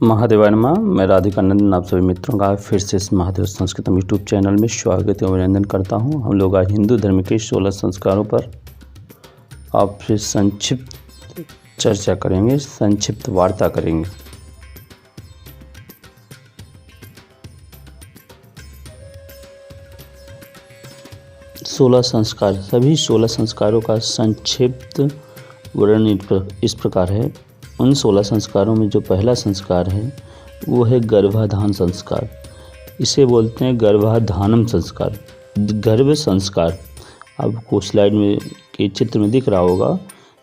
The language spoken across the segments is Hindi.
महादेवाय नमः। मैं राधिकानंदन आप सभी मित्रों का फिर से इस महादेव संस्कृतम यूट्यूब चैनल में स्वागत एवं अभिनंदन करता हूं। हम लोग आज हिंदू धर्म के 16 संस्कारों पर आपसे संक्षिप्त चर्चा करेंगे, संक्षिप्त वार्ता करेंगे। सोलह संस्कार, सभी 16 संस्कारों का संक्षिप्त वर्णन इस प्रकार है। उन 16 संस्कारों में जो पहला संस्कार है वो है गर्भाधान संस्कार। इसे बोलते हैं गर्भाधानम संस्कार, गर्भ संस्कार। आपको स्लाइड में के चित्र में दिख रहा होगा।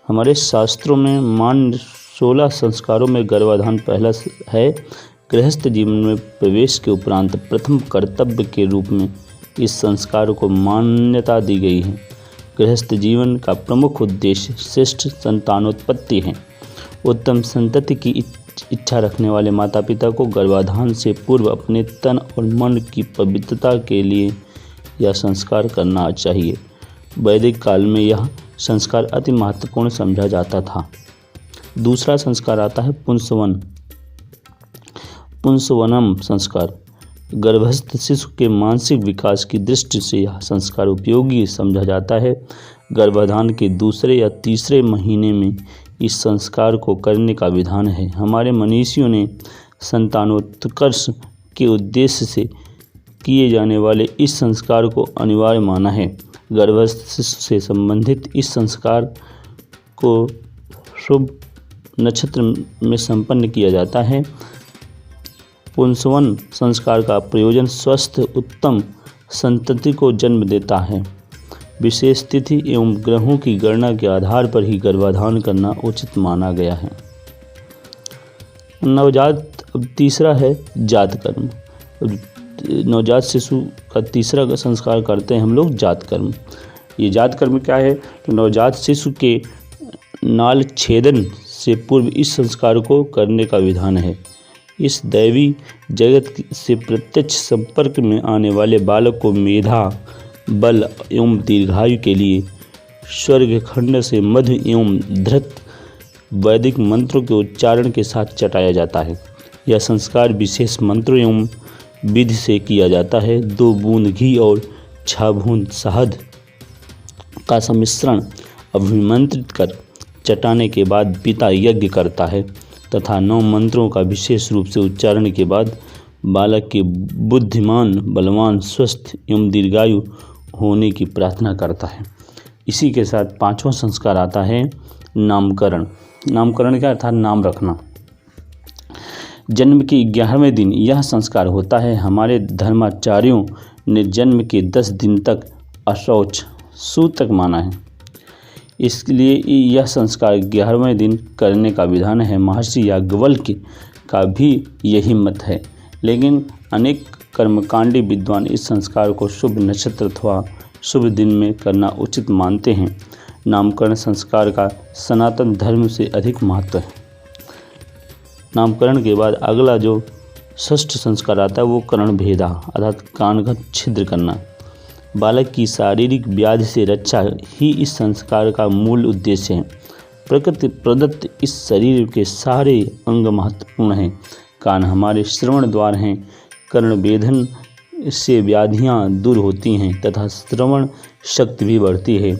हमारे शास्त्रों में मान 16 संस्कारों में गर्भाधान पहला है। गृहस्थ जीवन में प्रवेश के उपरांत प्रथम कर्तव्य के रूप में इस संस्कार को मान्यता दी गई है। गृहस्थ जीवन का प्रमुख उद्देश्य श्रेष्ठ संतानोत्पत्ति है। उत्तम संतति की इच्छा रखने वाले माता पिता को गर्भाधान से पूर्व अपने तन और मन की पवित्रता के लिए यह संस्कार करना चाहिए। वैदिक काल में यह संस्कार अति महत्वपूर्ण समझा जाता था। दूसरा संस्कार आता है पुंसवन, पुंसवनम संस्कार। गर्भस्थ शिशु के मानसिक विकास की दृष्टि से यह संस्कार उपयोगी समझा जाता है। गर्भाधान के दूसरे या तीसरे महीने में इस संस्कार को करने का विधान है। हमारे मनीषियों ने संतानोत्कर्ष के उद्देश्य से किए जाने वाले इस संस्कार को अनिवार्य माना है। गर्भस्थ शिशु से संबंधित इस संस्कार को शुभ नक्षत्र में संपन्न किया जाता है। पुंसवन संस्कार का प्रयोजन स्वस्थ उत्तम संतति को जन्म देता है। विशेष तिथि एवं ग्रहों की गणना के आधार पर ही गर्भाधान करना उचित माना गया है। नवजात, अब तीसरा है जात कर्म। नवजात शिशु का तीसरा संस्कार करते हैं हम लोग जात कर्म। ये जात कर्म क्या है? तो नवजात शिशु के नाल छेदन से पूर्व इस संस्कार को करने का विधान है। इस दैवी जगत से प्रत्यक्ष संपर्क में आने वाले बालक को मेधा, बल एवं दीर्घायु के लिए स्वर्ग खंड से मधु एवं धृत वैदिक मंत्रों के उच्चारण के साथ चटाया जाता है। यह संस्कार विशेष मंत्रों एवं विधि से किया जाता है। 2 बूंद घी और 6 बूंद शहद का सम्मिश्रण अभिमंत्रित कर चटाने के बाद पिता यज्ञ करता है तथा 9 मंत्रों का विशेष रूप से उच्चारण के बाद बालक के बुद्धिमान, बलवान, स्वस्थ एवं दीर्घायु होने की प्रार्थना करता है। इसी के साथ 5वां संस्कार आता है नामकरण। नामकरण का अर्थात नाम रखना। जन्म के 11वें दिन यह संस्कार होता है। हमारे धर्माचार्यों ने जन्म के 10 दिन तक अशौच सूतक माना है, इसलिए यह संस्कार 11वें दिन करने का विधान है। महर्षि याज्ञवल्क्य का भी यही मत है, लेकिन अनेक कर्मकांडी विद्वान इस संस्कार को शुभ नक्षत्र अथवा शुभ दिन में करना उचित मानते हैं। नामकरण संस्कार का सनातन धर्म से अधिक महत्व है। नामकरण के बाद अगला जो षष्ठ संस्कार आता है वो कर्ण भेदा अर्थात कान का छिद्र करना। बालक की शारीरिक व्याधि से रक्षा ही इस संस्कार का मूल उद्देश्य है। प्रकृति प्रदत्त इस शरीर के सारे अंग महत्वपूर्ण हैं। कान हमारे श्रवण द्वार हैं। कर्ण भेदन से व्याधियाँ दूर होती हैं तथा श्रवण शक्ति भी बढ़ती है।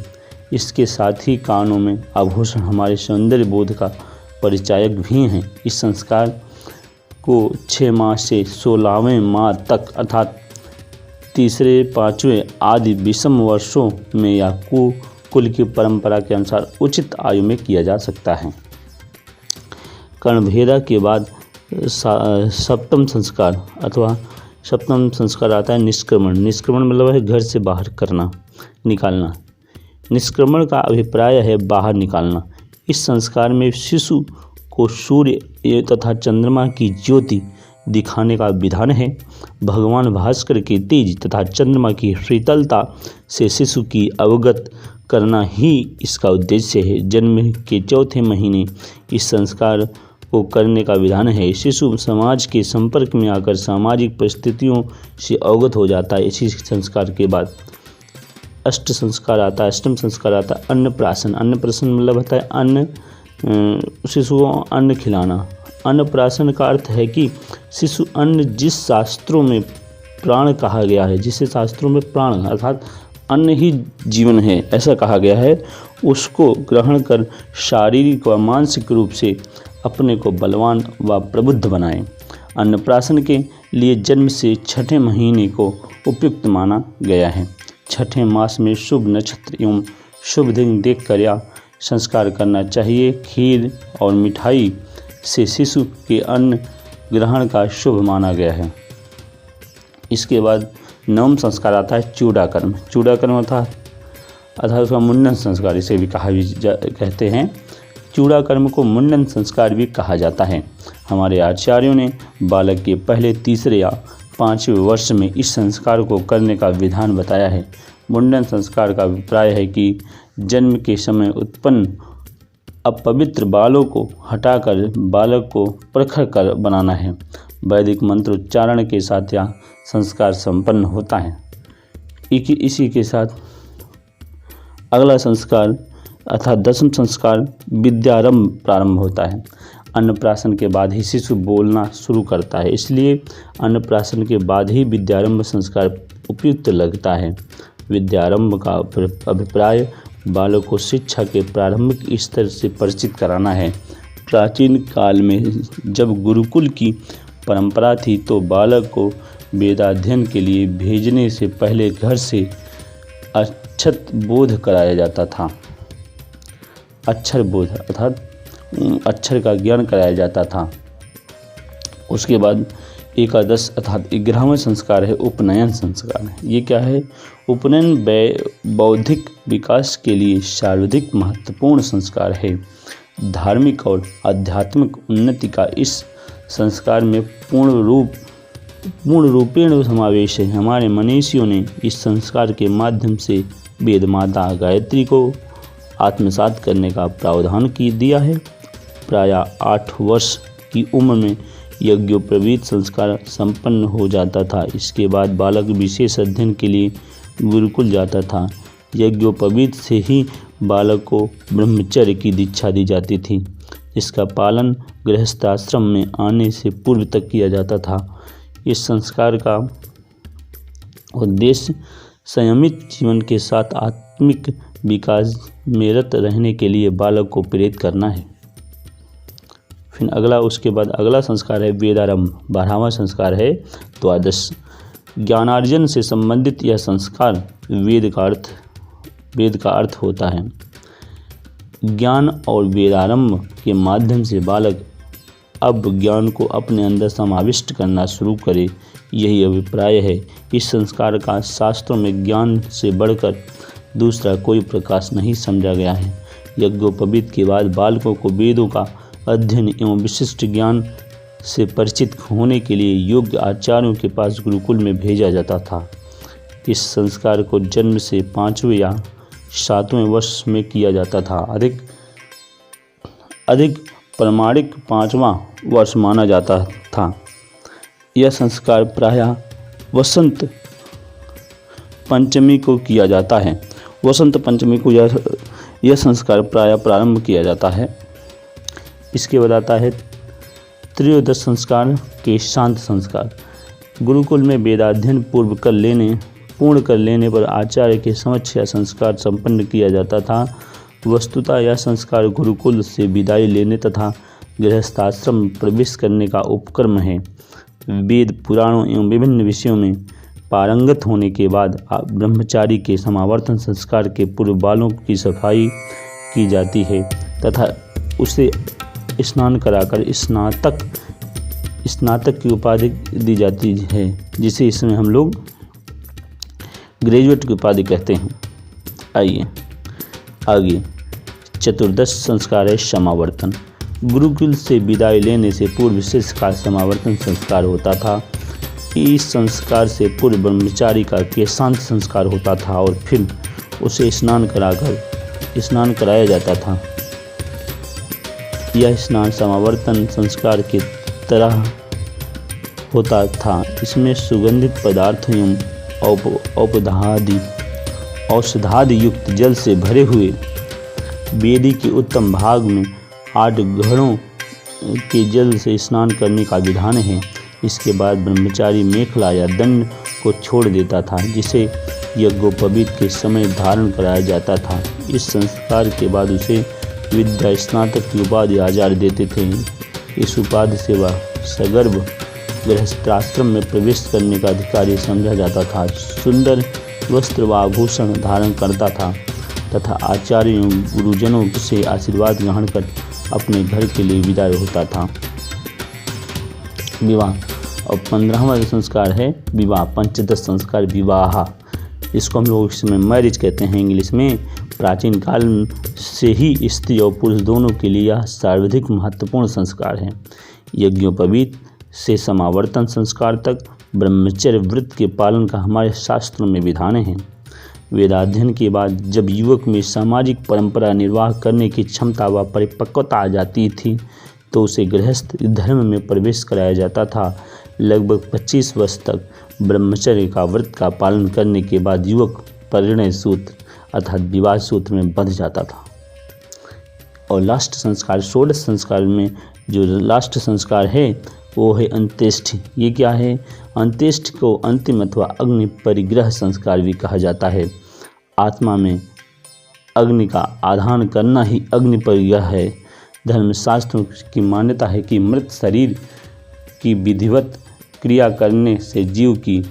इसके साथ ही कानों में आभूषण हमारे सौंदर्य बोध का परिचायक भी हैं। इस संस्कार को 6 माह से 16वें माह तक अर्थात तीसरे 5वें आदि विषम वर्षों में या कुल की परंपरा के अनुसार उचित आयु में किया जा सकता है। कर्णभेदा के बाद सप्तम संस्कार अथवा सप्तम संस्कार आता है निष्क्रमण। निष्क्रमण मतलब है घर से बाहर करना, निकालना। निष्क्रमण का अभिप्राय है बाहर निकालना। इस संस्कार में शिशु को सूर्य तथा चंद्रमा की ज्योति दिखाने का विधान है। भगवान भास्कर के तेज तथा चंद्रमा की शीतलता से शिशु की अवगत करना ही इसका उद्देश्य है। जन्म के 4थे महीने इस संस्कार को करने का विधान है। शिशु समाज के संपर्क में आकर सामाजिक परिस्थितियों से अवगत हो जाता है। इसी संस्कार के बाद अष्ट संस्कार आता है। अष्टम संस्कार आता है अन्नप्राशन। अन्नप्राशन मतलब होता है अन्न, शिशु को अन्न खिलाना, अन्नप्राशन का अर्थ है कि शिशु अन्न जिस शास्त्रों में प्राण कहा गया है, जिसे शास्त्रों में प्राण अर्थात अन्न ही जीवन है ऐसा कहा गया है, उसको ग्रहण कर शारीरिक व मानसिक रूप से अपने को बलवान व प्रबुद्ध बनाएं। अन्नप्राशन के लिए जन्म से छठे महीने को उपयुक्त माना गया है। छठे मास में शुभ नक्षत्र एवं शुभ दिन देखकर यह संस्कार करना चाहिए। खीर और मिठाई से शिशु के अन्न ग्रहण का शुभ माना गया है। इसके बाद नवम संस्कार आता है चूड़ाकर्म। चूड़ाकर्म अर्थात उसका मुंडन संस्कार इसे भी कहते हैं। चूड़ाकर्म को मुंडन संस्कार भी कहा जाता है। हमारे आचार्यों ने बालक के पहले, तीसरे या 5वें वर्ष में इस संस्कार को करने का विधान बताया है। मुंडन संस्कार का अभिप्राय है कि जन्म के समय उत्पन्न अपवित्र बालों को हटाकर बालक को प्रखर कर बनाना है। वैदिक मंत्रोच्चारण के साथ यह संस्कार संपन्न होता है। इसी के साथ अगला संस्कार अर्थात दसम संस्कार विद्यारंभ प्रारंभ होता है। अन्नप्राशन के बाद ही शिशु बोलना शुरू करता है, इसलिए अन्नप्राशन के बाद ही विद्यारंभ संस्कार उपयुक्त लगता है। विद्यारंभ का अभिप्राय बालक को शिक्षा के प्रारंभिक स्तर से परिचित कराना है। प्राचीन काल में जब गुरुकुल की परंपरा थी तो बालक को वेदाध्ययन के लिए भेजने से पहले घर से अक्षत बोध कराया जाता था। अक्षर बोध अर्थात अक्षर का ज्ञान कराया जाता था। उसके बाद एकादश अर्थात 11वां संस्कार है उपनयन संस्कार। ये क्या है? उपनयन बौद्धिक विकास के लिए सर्वाधिक महत्वपूर्ण संस्कार है। धार्मिक और आध्यात्मिक उन्नति का इस संस्कार में पूर्ण रूपेण समावेश है। हमारे मनीषियों ने इस संस्कार के माध्यम से वेद माता गायत्री को आत्मसात करने का प्रावधान दिया है। प्राय 8 वर्ष की उम्र में यज्ञोपवीत संस्कार संपन्न हो जाता था। इसके बाद बालक विशेष अध्ययन के लिए गुरुकुल जाता था। यज्ञोपवीत से ही बालक को ब्रह्मचर्य की दीक्षा दी जाती थी। इसका पालन गृहस्थाश्रम में आने से पूर्व तक किया जाता था। इस संस्कार का उद्देश्य संयमित जीवन के साथ आत्मिक विकास में रत रहने के लिए बालक को प्रेरित करना है। फिर उसके बाद अगला संस्कार है वेदारंभ। 12वां संस्कार है द्वादश। ज्ञानार्जन से संबंधित यह संस्कार वेद का अर्थ होता है। ज्ञान और वेदारंभ के माध्यम से बालक अब ज्ञान को अपने अंदर समाविष्ट करना शुरू करे, यही अभिप्राय है। इस संस्कार का शास्त्रों में ज्ञान से बढ़कर दूसरा कोई प्रकाश नहीं समझा गया है। यज्ञोपवीत के बाद बालकों को वेदों का अध्ययन एवं विशिष्ट ज्ञान से परिचित होने के लिए योग्य आचार्यों के पास गुरुकुल में भेजा जाता था। इस संस्कार को जन्म से 5वें या 7वें वर्ष में किया जाता था। अधिक प्रमाणिक 5वां वर्ष माना जाता था। यह संस्कार प्रायः वसंत पंचमी को किया जाता है। वसंत पंचमी को यह संस्कार प्रायः प्रारंभ किया जाता है। इसके बाद आता है त्रयोदश संस्कार के शांत संस्कार। गुरुकुल में वेदाध्ययन पूर्ण कर लेने पर आचार्य के समक्ष यह संस्कार संपन्न किया जाता था। वस्तुतः यह संस्कार गुरुकुल से विदाई लेने तथा गृहस्थाश्रम प्रवेश करने का उपक्रम है। वेद पुराणों एवं विभिन्न विषयों में पारंगत होने के बाद ब्रह्मचारी के समावर्तन संस्कार के पूर्व बालों की सफाई की जाती है तथा उसे स्नान कराकर स्नातक की उपाधि दी जाती है, जिसे इसमें हम लोग ग्रेजुएट की उपाधि कहते हैं। आइए आगे चतुर्दश संस्कार है समावर्तन। गुरुकुल से विदाई लेने से पूर्व शिष्य का समावर्तन संस्कार होता था। इस संस्कार से पूर्व ब्रह्मचारी का केशांत संस्कार होता था और फिर उसे स्नान कराया जाता था। यह स्नान समावर्तन संस्कार की तरह होता था। इसमें सुगंधित पदार्थों एवं औषधादि युक्त जल से भरे हुए वेदी के उत्तम भाग में 8 घड़ों के जल से स्नान करने का विधान है। इसके बाद ब्रह्मचारी मेखला या दंड को छोड़ देता था, जिसे यज्ञोपवीत के समय धारण कराया जाता था। इस संस्कार के बाद उसे विद्या स्नातक की उपाधि आचार्य देते थे। इस उपाधि से वह सगर्भ गृहस्थाश्रम में प्रवेश करने का अधिकारी समझा जाता था। सुंदर वस्त्र व आभूषण धारण करता था तथा आचार्यों गुरुजनों से आशीर्वाद ग्रहण कर अपने घर के लिए विदाई होता था। विवाह और 15वां संस्कार है विवाह। पंचदश संस्कार विवाह, इसको हम लोग इसमें मैरिज कहते हैं इंग्लिश में। प्राचीन काल से ही स्त्री और पुरुष दोनों के लिए यह सर्वाधिक महत्वपूर्ण संस्कार है। यज्ञोपवीत से समावर्तन संस्कार तक ब्रह्मचर्य व्रत के पालन का हमारे शास्त्रों में विधान है। वेदाध्ययन के बाद जब युवक में सामाजिक परंपरा निर्वाह करने की क्षमता व परिपक्वता आ जाती थी तो उसे गृहस्थ धर्म में प्रवेश कराया जाता था। लगभग 25 वर्ष तक ब्रह्मचर्य का व्रत का पालन करने के बाद युवक परिणय सूत्र अर्थात विवाह सूत्र में बंध जाता था। और लास्ट संस्कार, षोडश संस्कार में जो लास्ट संस्कार है वो है अंत्येष्टि। ये क्या है? अंत्येष्टि को अंतिम अथवा अग्नि परिग्रह संस्कार भी कहा जाता है। आत्मा में अग्नि का आधान करना ही अग्नि परिग्रह है। धर्मशास्त्रों की मान्यता है कि मृत शरीर की विधिवत क्रिया करने से जीव की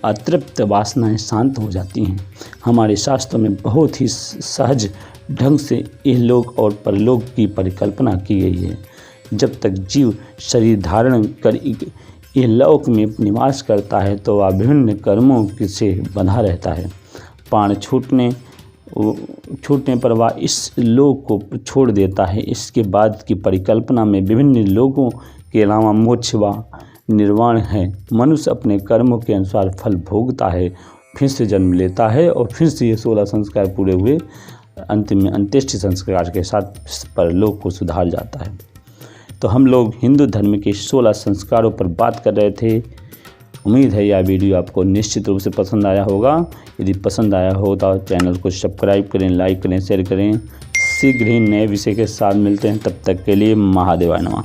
अतृप्त वासनाएं शांत हो जाती हैं। हमारे शास्त्रों में बहुत ही सहज ढंग से इहलोक और परलोक की परिकल्पना की गई है। जब तक जीव शरीर धारण कर इहलोक में निवास करता है तो वह विभिन्न कर्मों से बंधा रहता है। प्राण छूटने पर वह इस लोक को छोड़ देता है। इसके बाद की परिकल्पना में विभिन्न लोकों के अलावा मोक्ष व निर्वाण है। मनुष्य अपने कर्मों के अनुसार फल भोगता है, फिर से जन्म लेता है और फिर से ये 16 संस्कार पूरे हुए अंतिम में अंत्येष्टि संस्कार के साथ परलोक को सुधार जाता है। तो हम लोग हिंदू धर्म के 16 संस्कारों पर बात कर रहे थे। उम्मीद है यह वीडियो आपको निश्चित रूप से पसंद आया होगा। यदि पसंद आया हो तो चैनल को सब्सक्राइब करें, लाइक करें, शेयर करें। शीघ्र ही नए विषय के साथ मिलते हैं। तब तक के लिए महादेवाय नमः।